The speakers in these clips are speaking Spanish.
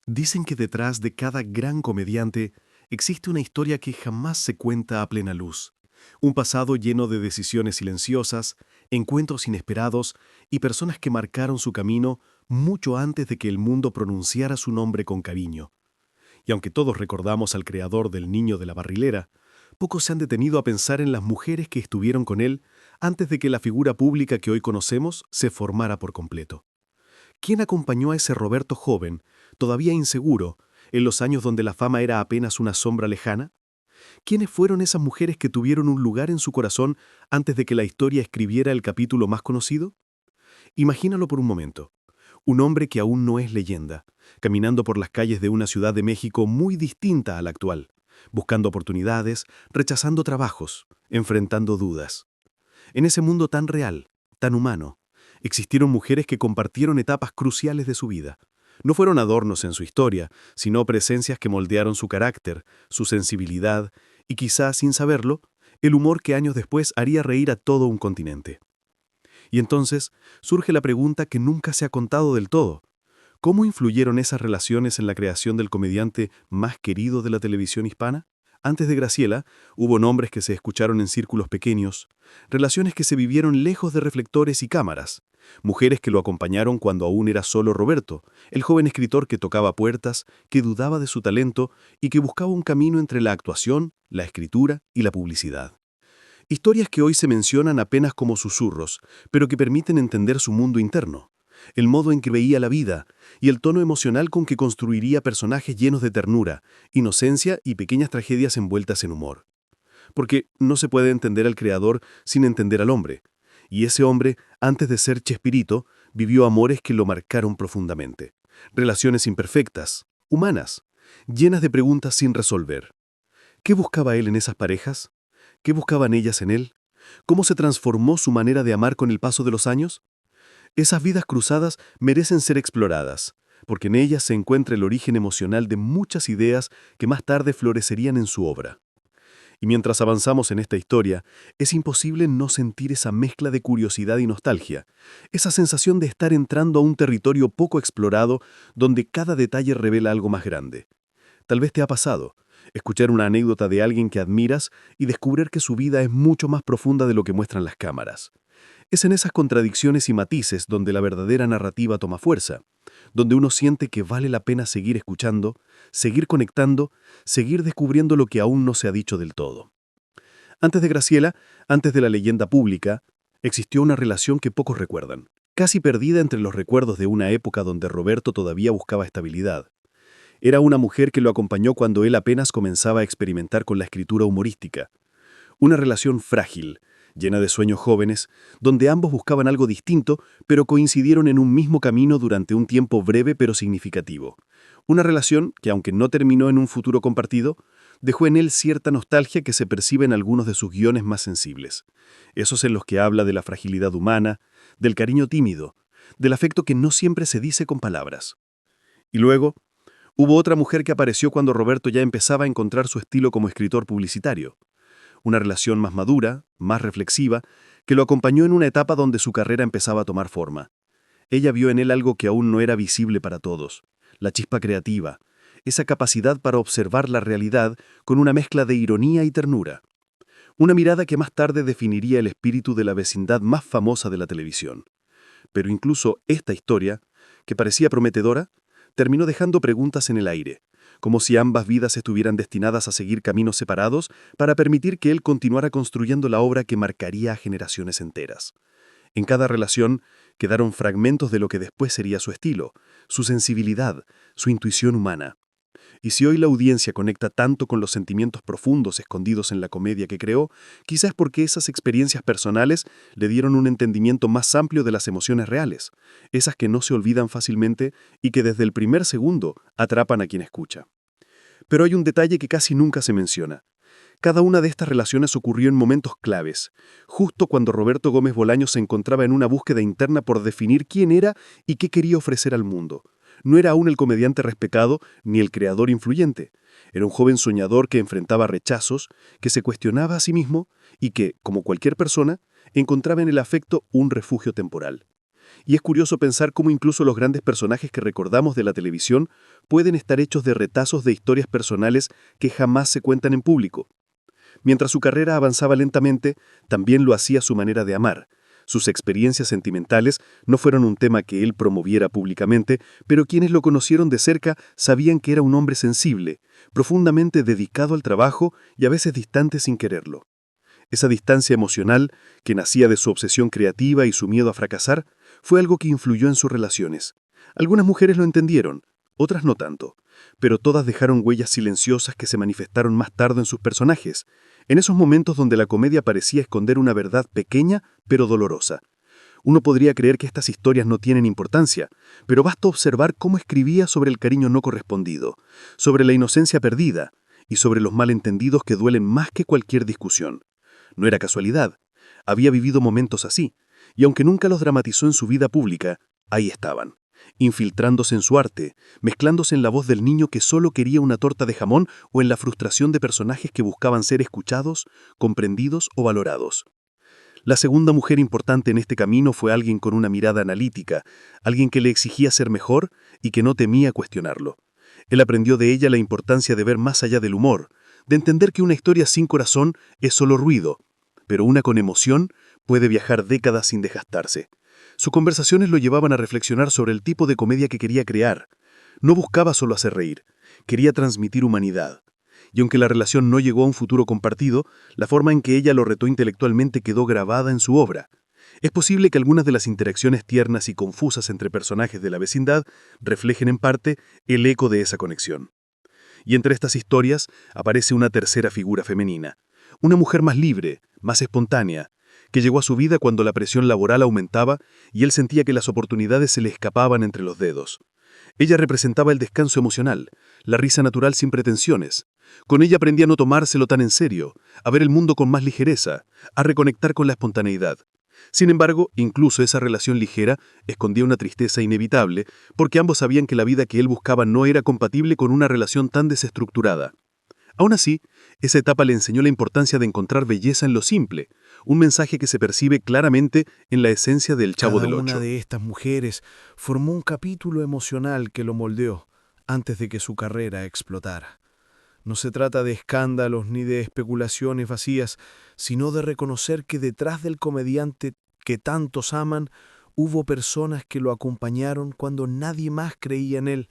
Dicen que detrás de cada gran comediante existe una historia que jamás se cuenta a plena luz. Un pasado lleno de decisiones silenciosas, encuentros inesperados y personas que marcaron su camino mucho antes de que el mundo pronunciara su nombre con cariño. Y aunque todos recordamos al creador del Niño de la Barrilera, pocos se han detenido a pensar en las mujeres que estuvieron con él antes de que la figura pública que hoy conocemos se formara por completo. ¿Quién acompañó a ese Roberto joven, todavía inseguro, en los años donde la fama era apenas una sombra lejana? ¿Quiénes fueron esas mujeres que tuvieron un lugar en su corazón antes de que la historia escribiera el capítulo más conocido? Imagínalo por un momento. Un hombre que aún no es leyenda, caminando por las calles de una ciudad de México muy distinta a la actual, buscando oportunidades, rechazando trabajos, enfrentando dudas. En ese mundo tan real, tan humano, existieron mujeres que compartieron etapas cruciales de su vida. No fueron adornos en su historia, sino presencias que moldearon su carácter, su sensibilidad y quizás, sin saberlo, el humor que años después haría reír a todo un continente. Y entonces surge la pregunta que nunca se ha contado del todo. ¿Cómo influyeron esas relaciones en la creación del comediante más querido de la televisión hispana? Antes de Graciela, hubo nombres que se escucharon en círculos pequeños, relaciones que se vivieron lejos de reflectores y cámaras, mujeres que lo acompañaron cuando aún era solo Roberto, el joven escritor que tocaba puertas, que dudaba de su talento y que buscaba un camino entre la actuación, la escritura y la publicidad. Historias que hoy se mencionan apenas como susurros, pero que permiten entender su mundo interno, el modo en que veía la vida y el tono emocional con que construiría personajes llenos de ternura, inocencia y pequeñas tragedias envueltas en humor. Porque no se puede entender al creador sin entender al hombre. Y ese hombre, antes de ser Chespirito, vivió amores que lo marcaron profundamente. Relaciones imperfectas, humanas, llenas de preguntas sin resolver. ¿Qué buscaba él en esas parejas? ¿Qué buscaban ellas en él? ¿Cómo se transformó su manera de amar con el paso de los años? Esas vidas cruzadas merecen ser exploradas, porque en ellas se encuentra el origen emocional de muchas ideas que más tarde florecerían en su obra. Y mientras avanzamos en esta historia, es imposible no sentir esa mezcla de curiosidad y nostalgia, esa sensación de estar entrando a un territorio poco explorado donde cada detalle revela algo más grande. Tal vez te ha pasado escuchar una anécdota de alguien que admiras y descubrir que su vida es mucho más profunda de lo que muestran las cámaras. Es en esas contradicciones y matices donde la verdadera narrativa toma fuerza, donde uno siente que vale la pena seguir escuchando, seguir conectando, seguir descubriendo lo que aún no se ha dicho del todo. Antes de Graciela, antes de la leyenda pública, existió una relación que pocos recuerdan, casi perdida entre los recuerdos de una época donde Roberto todavía buscaba estabilidad. Era una mujer que lo acompañó cuando él apenas comenzaba a experimentar con la escritura humorística. Una relación frágil, llena de sueños jóvenes, donde ambos buscaban algo distinto, pero coincidieron en un mismo camino durante un tiempo breve pero significativo. Una relación que, aunque no terminó en un futuro compartido, dejó en él cierta nostalgia que se percibe en algunos de sus guiones más sensibles. Esos en los que habla de la fragilidad humana, del cariño tímido, del afecto que no siempre se dice con palabras. Y luego, hubo otra mujer que apareció cuando Roberto ya empezaba a encontrar su estilo como escritor publicitario. Una relación más madura, más reflexiva, que lo acompañó en una etapa donde su carrera empezaba a tomar forma. Ella vio en él algo que aún no era visible para todos, la chispa creativa, esa capacidad para observar la realidad con una mezcla de ironía y ternura. Una mirada que más tarde definiría el espíritu de la vecindad más famosa de la televisión. Pero incluso esta historia, que parecía prometedora, terminó dejando preguntas en el aire, como si ambas vidas estuvieran destinadas a seguir caminos separados para permitir que él continuara construyendo la obra que marcaría a generaciones enteras. En cada relación quedaron fragmentos de lo que después sería su estilo, su sensibilidad, su intuición humana. Y si hoy la audiencia conecta tanto con los sentimientos profundos escondidos en la comedia que creó, quizás porque esas experiencias personales le dieron un entendimiento más amplio de las emociones reales, esas que no se olvidan fácilmente y que desde el primer segundo atrapan a quien escucha. Pero hay un detalle que casi nunca se menciona. Cada una de estas relaciones ocurrió en momentos claves, justo cuando Roberto Gómez Bolaños se encontraba en una búsqueda interna por definir quién era y qué quería ofrecer al mundo. No era aún el comediante respetado ni el creador influyente. Era un joven soñador que enfrentaba rechazos, que se cuestionaba a sí mismo y que, como cualquier persona, encontraba en el afecto un refugio temporal. Y es curioso pensar cómo incluso los grandes personajes que recordamos de la televisión pueden estar hechos de retazos de historias personales que jamás se cuentan en público. Mientras su carrera avanzaba lentamente, también lo hacía su manera de amar. Sus experiencias sentimentales no fueron un tema que él promoviera públicamente, pero quienes lo conocieron de cerca sabían que era un hombre sensible, profundamente dedicado al trabajo y a veces distante sin quererlo. Esa distancia emocional, que nacía de su obsesión creativa y su miedo a fracasar, fue algo que influyó en sus relaciones. Algunas mujeres lo entendieron, otras no tanto, pero todas dejaron huellas silenciosas que se manifestaron más tarde en sus personajes, en esos momentos donde la comedia parecía esconder una verdad pequeña pero dolorosa. Uno podría creer que estas historias no tienen importancia, pero basta observar cómo escribía sobre el cariño no correspondido, sobre la inocencia perdida y sobre los malentendidos que duelen más que cualquier discusión. No era casualidad, había vivido momentos así, y aunque nunca los dramatizó en su vida pública, ahí estaban, infiltrándose en su arte, mezclándose en la voz del niño que solo quería una torta de jamón o en la frustración de personajes que buscaban ser escuchados, comprendidos o valorados. La segunda mujer importante en este camino fue alguien con una mirada analítica, alguien que le exigía ser mejor y que no temía cuestionarlo. Él aprendió de ella la importancia de ver más allá del humor, de entender que una historia sin corazón es solo ruido, pero una con emoción puede viajar décadas sin desgastarse. Sus conversaciones lo llevaban a reflexionar sobre el tipo de comedia que quería crear. No buscaba solo hacer reír, quería transmitir humanidad. Y aunque la relación no llegó a un futuro compartido, la forma en que ella lo retó intelectualmente quedó grabada en su obra. Es posible que algunas de las interacciones tiernas y confusas entre personajes de la vecindad reflejen en parte el eco de esa conexión. Y entre estas historias aparece una tercera figura femenina, una mujer más libre, más espontánea, que llegó a su vida cuando la presión laboral aumentaba y él sentía que las oportunidades se le escapaban entre los dedos. Ella representaba el descanso emocional, la risa natural sin pretensiones. Con ella aprendí a no tomárselo tan en serio, a ver el mundo con más ligereza, a reconectar con la espontaneidad. Sin embargo, incluso esa relación ligera escondía una tristeza inevitable, porque ambos sabían que la vida que él buscaba no era compatible con una relación tan desestructurada. Aún así, esa etapa le enseñó la importancia de encontrar belleza en lo simple, un mensaje que se percibe claramente en la esencia del Chavo del Cada una Ocho. de estas mujeres formó un capítulo emocional que lo moldeó antes de que su carrera explotara. No se trata de escándalos ni de especulaciones vacías, sino de reconocer que detrás del comediante que tantos aman, hubo personas que lo acompañaron cuando nadie más creía en él.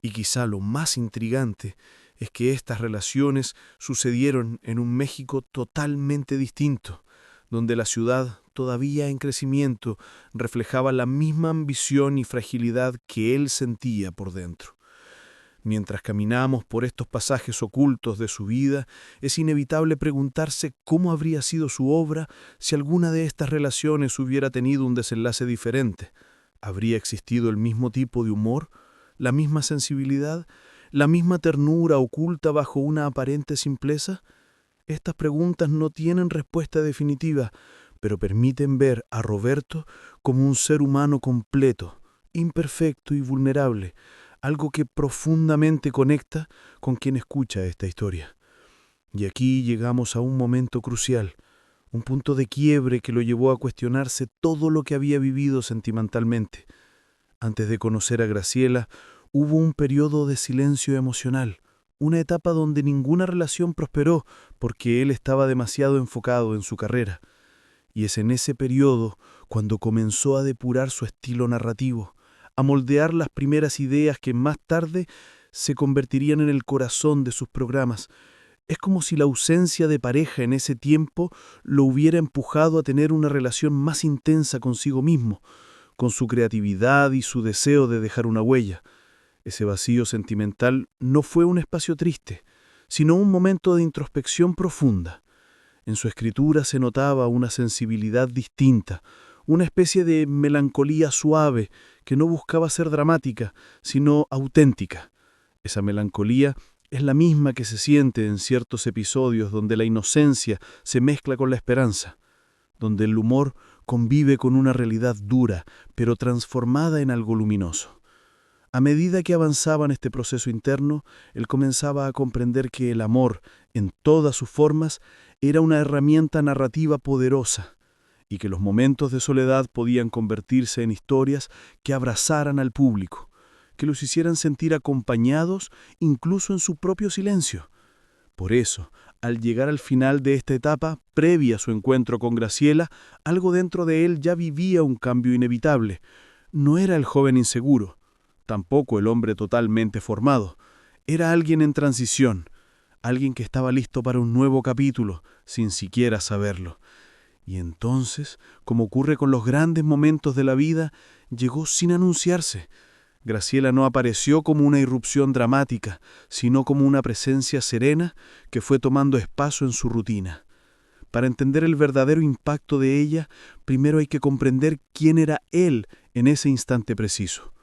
Y quizá lo más intrigante es que estas relaciones sucedieron en un México totalmente distinto, donde la ciudad, todavía en crecimiento, reflejaba la misma ambición y fragilidad que él sentía por dentro. Mientras caminamos por estos pasajes ocultos de su vida, es inevitable preguntarse cómo habría sido su obra si alguna de estas relaciones hubiera tenido un desenlace diferente. ¿Habría existido el mismo tipo de humor, la misma sensibilidad, la misma ternura oculta bajo una aparente simpleza? Estas preguntas no tienen respuesta definitiva, pero permiten ver a Roberto como un ser humano completo, imperfecto y vulnerable, algo que profundamente conecta con quien escucha esta historia. Y aquí llegamos a un momento crucial, un punto de quiebre que lo llevó a cuestionarse todo lo que había vivido sentimentalmente. Antes de conocer a Graciela, hubo un periodo de silencio emocional, una etapa donde ninguna relación prosperó porque él estaba demasiado enfocado en su carrera. Y es en ese periodo cuando comenzó a depurar su estilo narrativo, a moldear las primeras ideas que más tarde se convertirían en el corazón de sus programas. Es como si la ausencia de pareja en ese tiempo lo hubiera empujado a tener una relación más intensa consigo mismo, con su creatividad y su deseo de dejar una huella. Ese vacío sentimental no fue un espacio triste, sino un momento de introspección profunda. En su escritura se notaba una sensibilidad distinta, una especie de melancolía suave que no buscaba ser dramática, sino auténtica. Esa melancolía es la misma que se siente en ciertos episodios donde la inocencia se mezcla con la esperanza, donde el humor convive con una realidad dura, pero transformada en algo luminoso. A medida que avanzaba en este proceso interno, él comenzaba a comprender que el amor, en todas sus formas, era una herramienta narrativa poderosa. y que los momentos de soledad podían convertirse en historias que abrazaran al público, que los hicieran sentir acompañados incluso en su propio silencio. Por eso, al llegar al final de esta etapa, previa a su encuentro con Graciela, algo dentro de él ya vivía un cambio inevitable. No era el joven inseguro, tampoco el hombre totalmente formado. Era alguien en transición, alguien que estaba listo para un nuevo capítulo, sin siquiera saberlo. Y entonces, como ocurre con los grandes momentos de la vida, llegó sin anunciarse. Graciela no apareció como una irrupción dramática, sino como una presencia serena que fue tomando espacio en su rutina. Para entender el verdadero impacto de ella, primero hay que comprender quién era él en ese instante preciso.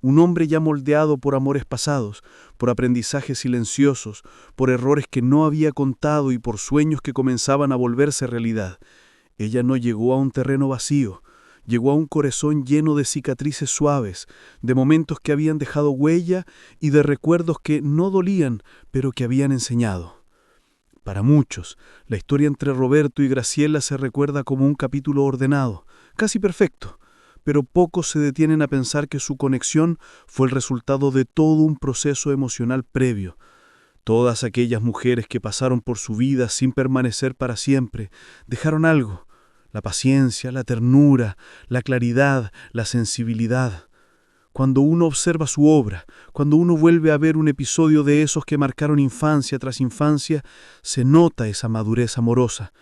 Un hombre ya moldeado por amores pasados, por aprendizajes silenciosos, por errores que no había contado y por sueños que comenzaban a volverse realidad. Ella no llegó a un terreno vacío, llegó a un corazón lleno de cicatrices suaves, de momentos que habían dejado huella y de recuerdos que no dolían, pero que habían enseñado. Para muchos, la historia entre Roberto y Graciela se recuerda como un capítulo ordenado, casi perfecto, pero pocos se detienen a pensar que su conexión fue el resultado de todo un proceso emocional previo. Todas aquellas mujeres que pasaron por su vida sin permanecer para siempre, dejaron algo: la paciencia, la ternura, la claridad, la sensibilidad. Cuando uno observa su obra, cuando uno vuelve a ver un episodio de esos que marcaron infancia tras infancia, se nota esa madurez amorosa.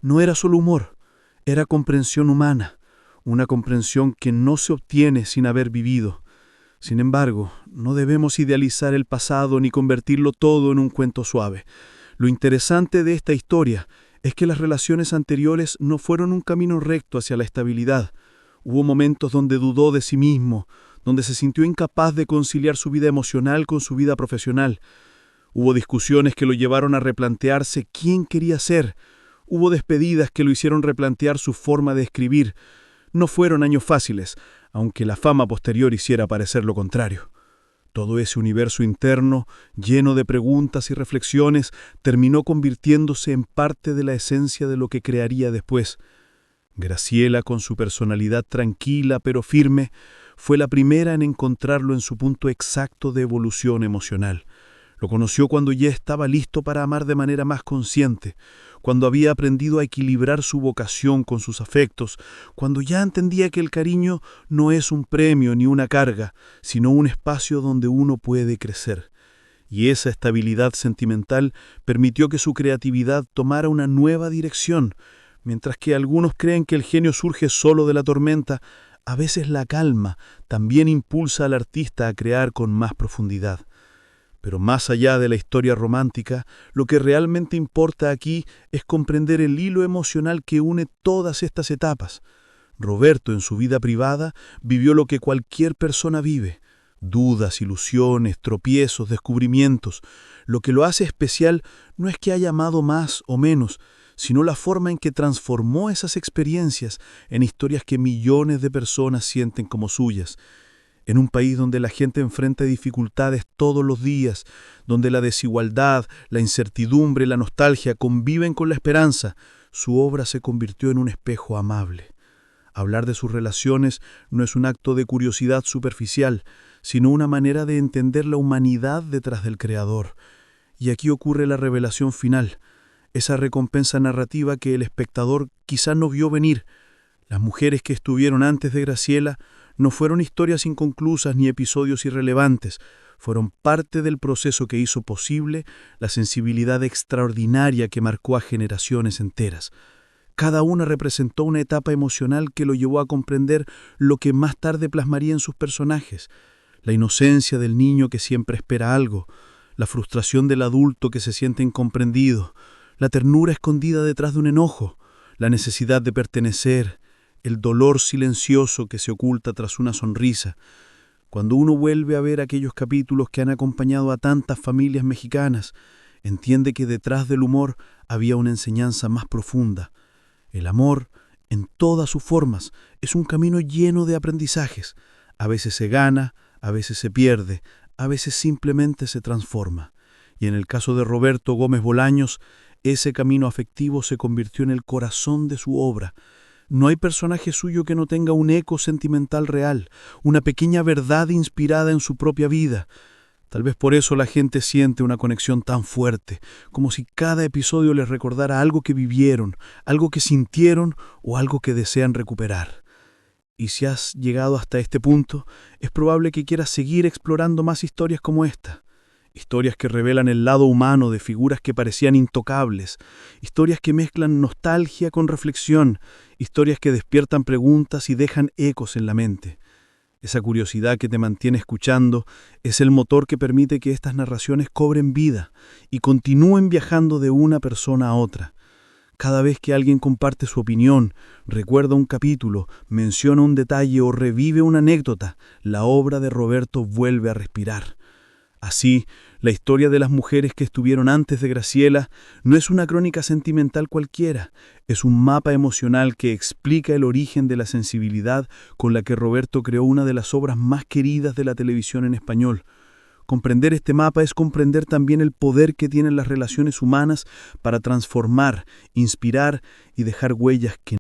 No era solo humor, era comprensión humana, una comprensión que no se obtiene sin haber vivido. Sin embargo, no debemos idealizar el pasado ni convertirlo todo en un cuento suave. Lo interesante de esta historia es que las relaciones anteriores no fueron un camino recto hacia la estabilidad. Hubo momentos donde dudó de sí mismo, donde se sintió incapaz de conciliar su vida emocional con su vida profesional. Hubo discusiones que lo llevaron a replantearse quién quería ser. Hubo despedidas que lo hicieron replantear su forma de escribir. No fueron años fáciles, aunque la fama posterior hiciera parecer lo contrario. Todo ese universo interno, lleno de preguntas y reflexiones, terminó convirtiéndose en parte de la esencia de lo que crearía después. Graciela, con su personalidad tranquila pero firme, fue la primera en encontrarlo en su punto exacto de evolución emocional. Lo conoció cuando ya estaba listo para amar de manera más consciente, cuando había aprendido a equilibrar su vocación con sus afectos, cuando ya entendía que el cariño no es un premio ni una carga, sino un espacio donde uno puede crecer. Y esa estabilidad sentimental permitió que su creatividad tomara una nueva dirección. Mientras que algunos creen que el genio surge solo de la tormenta, a veces la calma también impulsa al artista a crear con más profundidad. Pero más allá de la historia romántica, lo que realmente importa aquí es comprender el hilo emocional que une todas estas etapas. Roberto, en su vida privada, vivió lo que cualquier persona vive: dudas, ilusiones, tropiezos, descubrimientos. Lo que lo hace especial no es que haya amado más o menos, sino la forma en que transformó esas experiencias en historias que millones de personas sienten como suyas. En un país donde la gente enfrenta dificultades todos los días, donde la desigualdad, la incertidumbre, la nostalgia conviven con la esperanza, su obra se convirtió en un espejo amable. Hablar de sus relaciones no es un acto de curiosidad superficial, sino una manera de entender la humanidad detrás del Creador. Y aquí ocurre la revelación final, esa recompensa narrativa que el espectador quizá no vio venir. Las mujeres que estuvieron antes de Graciela no fueron historias inconclusas ni episodios irrelevantes, fueron parte del proceso que hizo posible la sensibilidad extraordinaria que marcó a generaciones enteras. Cada una representó una etapa emocional que lo llevó a comprender lo que más tarde plasmaría en sus personajes: la inocencia del niño que siempre espera algo, la frustración del adulto que se siente incomprendido, la ternura escondida detrás de un enojo, la necesidad de pertenecer, el dolor silencioso que se oculta tras una sonrisa. Cuando uno vuelve a ver aquellos capítulos que han acompañado a tantas familias mexicanas, entiende que detrás del humor había una enseñanza más profunda. El amor, en todas sus formas, es un camino lleno de aprendizajes. A veces se gana, a veces se pierde, a veces simplemente se transforma. Y en el caso de Roberto Gómez Bolaños, ese camino afectivo se convirtió en el corazón de su obra. No hay personaje suyo que no tenga un eco sentimental real, una pequeña verdad inspirada en su propia vida. Tal vez por eso la gente siente una conexión tan fuerte, como si cada episodio les recordara algo que vivieron, algo que sintieron o algo que desean recuperar. Y si has llegado hasta este punto, es probable que quieras seguir explorando más historias como esta. Historias que revelan el lado humano de figuras que parecían intocables, historias que mezclan nostalgia con reflexión, historias que despiertan preguntas y dejan ecos en la mente. Esa curiosidad que te mantiene escuchando es el motor que permite que estas narraciones cobren vida y continúen viajando de una persona a otra. Cada vez que alguien comparte su opinión, recuerda un capítulo, menciona un detalle o revive una anécdota, la obra de Roberto vuelve a respirar. Así, la historia de las mujeres que estuvieron antes de Graciela no es una crónica sentimental cualquiera, es un mapa emocional que explica el origen de la sensibilidad con la que Roberto creó una de las obras más queridas de la televisión en español. Comprender este mapa es comprender también el poder que tienen las relaciones humanas para transformar, inspirar y dejar huellas que